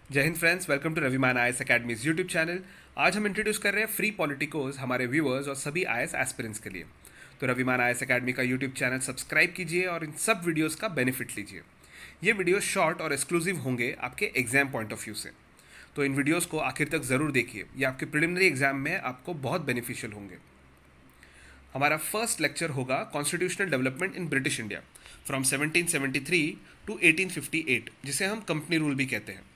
जय Hind friends, welcome to Raviman IAS academy's YouTube channel. आज हम इंट्रोड्यूस कर रहे हैं फ्री पॉलिटिकोस हमारे व्यूअर्स और सभी आईएएस एस्पिरेंट्स के लिए। तो रविमान आईएएस अकेडमी का यूट्यूब चैनल सब्सक्राइब कीजिए और इन सब वीडियोस का बेनिफिट लीजिए। ये वीडियोस शॉर्ट और एक्सक्लूसिव होंगे आपके एग्जाम पॉइंट ऑफ व्यू से, तो इन वीडियोस को आखिर तक ज़रूर देखिए। ये आपके प्रिलिमिनरी एग्जाम में आपको बहुत बेनिफिशियल होंगे। हमारा फर्स्ट लेक्चर होगा constitutional development in British India from 1773 to 1858, जिसे हम कंपनी रूल भी कहते हैं।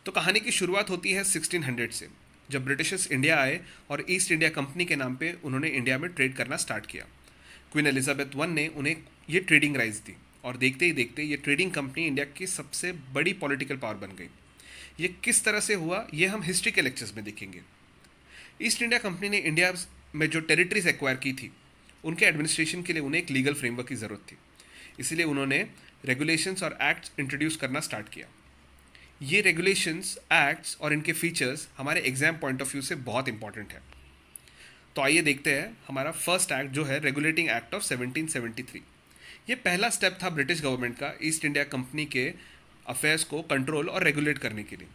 तो कहानी की शुरुआत होती है 1600 से, जब ब्रिटिशर्स इंडिया आए और ईस्ट इंडिया कंपनी के नाम पे उन्होंने इंडिया में ट्रेड करना स्टार्ट किया। क्वीन एलिजाबेथ वन ने उन्हें ये ट्रेडिंग राइट्स दी और देखते ही देखते ये ट्रेडिंग कंपनी इंडिया की सबसे बड़ी पॉलिटिकल पावर बन गई। ये किस तरह से हुआ, ये हम हिस्ट्री के लेक्चर्स में देखेंगे। ईस्ट इंडिया कंपनी ने इंडिया में जो टेरिटरीज एक्वायर की थी, उनके एडमिनिस्ट्रेशन के लिए उन्हें एक लीगल फ्रेमवर्क की ज़रूरत थी। इसीलिए उन्होंने रेगुलेशंस और एक्ट्स इंट्रोड्यूस करना स्टार्ट किया। ये रेगुलेशंस, एक्ट्स और इनके फीचर्स हमारे एग्जाम पॉइंट ऑफ व्यू से बहुत इंपॉर्टेंट है। तो आइए देखते हैं हमारा फर्स्ट एक्ट जो है रेगुलेटिंग एक्ट ऑफ 1773। ये पहला स्टेप था ब्रिटिश गवर्नमेंट का ईस्ट इंडिया कंपनी के अफेयर्स को कंट्रोल और रेगुलेट करने के लिए।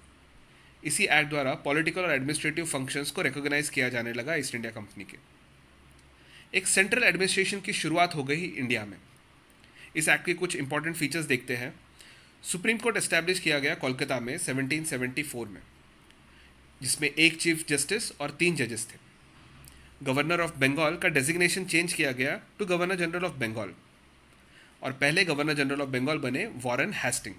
इसी एक्ट द्वारा पॉलिटिकल और एडमिनिस्ट्रेटिव फंक्शंस को रिकॉग्नाइज किया जाने लगा ईस्ट इंडिया कंपनी के। एक सेंट्रल एडमिनिस्ट्रेशन की शुरुआत हो गई इंडिया में। इस एक्ट के कुछ इंपॉर्टेंट फीचर्स देखते हैं। सुप्रीम कोर्ट एस्टैब्लिश किया गया कोलकाता में 1774 में, जिसमें एक चीफ जस्टिस और 3 जजेस थे। गवर्नर ऑफ बंगाल का डेजिग्नेशन चेंज किया गया to governor general of Bengal, और पहले गवर्नर जनरल ऑफ बंगाल बने वॉरेन हेस्टिंग।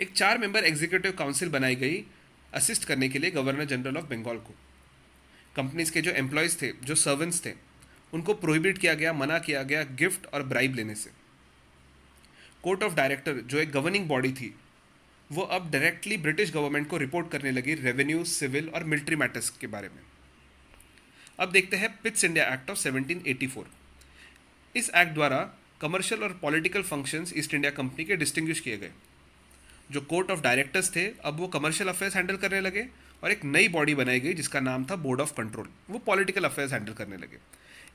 एक 4 मेंबर एग्जीक्यूटिव काउंसिल बनाई गई असिस्ट करने के लिए गवर्नर जनरल ऑफ बंगाल को। कंपनीज के जो एम्प्लॉयज़ थे, जो सर्वेंट्स थे, उनको प्रोहिबिट किया गया, मना किया गया गिफ्ट और ब्राइब लेने से। कोर्ट ऑफ डायरेक्टर जो एक गवर्निंग बॉडी थी, वो अब डायरेक्टली ब्रिटिश गवर्नमेंट को रिपोर्ट करने लगी रेवेन्यू, सिविल और मिलिट्री मैटर्स के बारे में। अब देखते हैं पिट्स इंडिया एक्ट ऑफ 1784। इस एक्ट द्वारा कमर्शियल और political functions east India company के डिस्टिंग्विश किए गए। जो कोर्ट ऑफ डायरेक्टर्स थे, अब वो कमर्शियल अफेयर्स हैंडल करने लगे, और एक नई बॉडी बनाई गई जिसका नाम था बोर्ड ऑफ कंट्रोल, वो पॉलिटिकल अफेयर्स हैंडल करने लगे।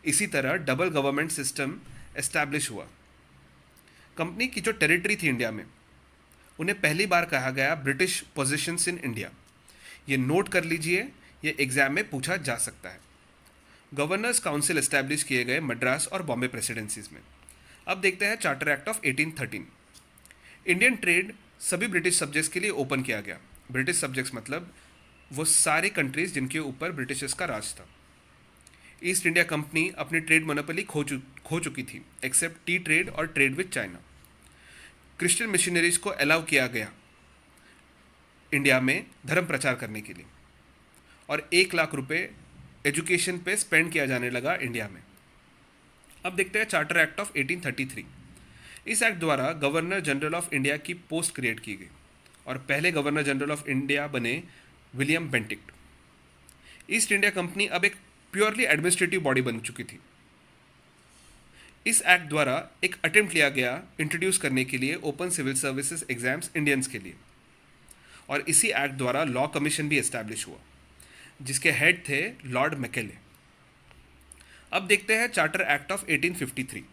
इसी तरह डबल गवर्नमेंट सिस्टम एस्टैब्लिश हुआ। कंपनी की जो टेरिटरी थी इंडिया में, उन्हें पहली बार कहा गया ब्रिटिश पोजीशंस इन इंडिया। ये नोट कर लीजिए, ये एग्जाम में पूछा जा सकता है। गवर्नर्स काउंसिल एस्टैब्लिश किए गए मद्रास और बॉम्बे प्रेसिडेंसीज में। अब देखते हैं charter act of 1813। Indian trade सभी ब्रिटिश सब्जेक्ट्स के लिए ओपन किया गया। ब्रिटिश सब्जेक्ट्स मतलब वो सारे कंट्रीज जिनके ऊपर ब्रिटिशर्स का राज था। ईस्ट इंडिया कंपनी अपनी ट्रेड मोनोपोली खो चुकी थी, एक्सेप्ट टी ट्रेड और trade with China. Christian missionaries को अलाउ किया गया इंडिया में धर्म प्रचार करने के लिए, और 1 लाख रुपए एजुकेशन पे स्पेंड किया जाने लगा इंडिया में। अब देखते हैं चार्टर एक्ट ऑफ 1833। इस एक्ट द्वारा गवर्नर जनरल ऑफ इंडिया की पोस्ट क्रिएट की गई, और पहले गवर्नर जनरल ऑफ इंडिया बने विलियम बेंटिक्ट। ईस्ट इंडिया कंपनी अब एक प्योरली एडमिनिस्ट्रेटिव बॉडी बन चुकी थी। इस एक्ट द्वारा एक अटेम्प्ट लिया गया इंट्रोड्यूस करने के लिए open civil services exams Indians के लिए, और इसी एक्ट द्वारा लॉ कमीशन भी एस्टैब्लिश हुआ, जिसके हेड थे लॉर्ड मैकेले। अब देखते हैं चार्टर एक्ट ऑफ 1853।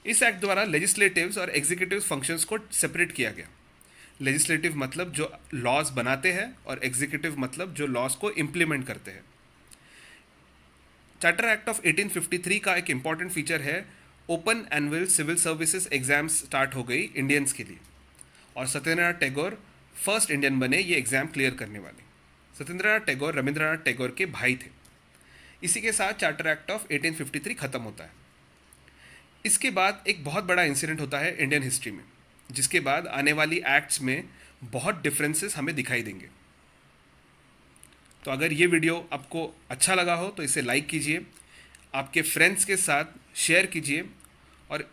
इस एक्ट द्वारा लेजिस्लेटिव्स और एग्जीक्यूटिव फंक्शंस को सेपरेट किया गया। लेजिस्लेटिव मतलब जो लॉज बनाते हैं, और एग्जीक्यूटिव मतलब जो लॉज को इम्प्लीमेंट करते हैं। चार्टर एक्ट ऑफ 1853 का एक इंपॉर्टेंट फीचर है open annual civil services exams start हो गई इंडियंस के लिए, और सत्येंद्रनाथ टैगोर फर्स्ट इंडियन बने ये एग्ज़ाम क्लियर करने वाले। सत्येंद्रनाथ टैगोर रविंद्रनाथ टैगोर के भाई थे। इसी के साथ चार्टर एक्ट ऑफ 1853 ख़त्म होता है। इसके बाद एक बहुत बड़ा इंसिडेंट होता है इंडियन हिस्ट्री में, जिसके बाद आने वाली एक्ट्स में बहुत डिफरेंसेस हमें दिखाई देंगे। तो अगर ये वीडियो आपको अच्छा लगा हो तो इसे लाइक कीजिए, आपके फ्रेंड्स के साथ शेयर कीजिए, और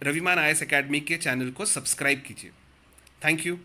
रविमान आईएएस अकेडमी के चैनल को सब्सक्राइब कीजिए। Thank you.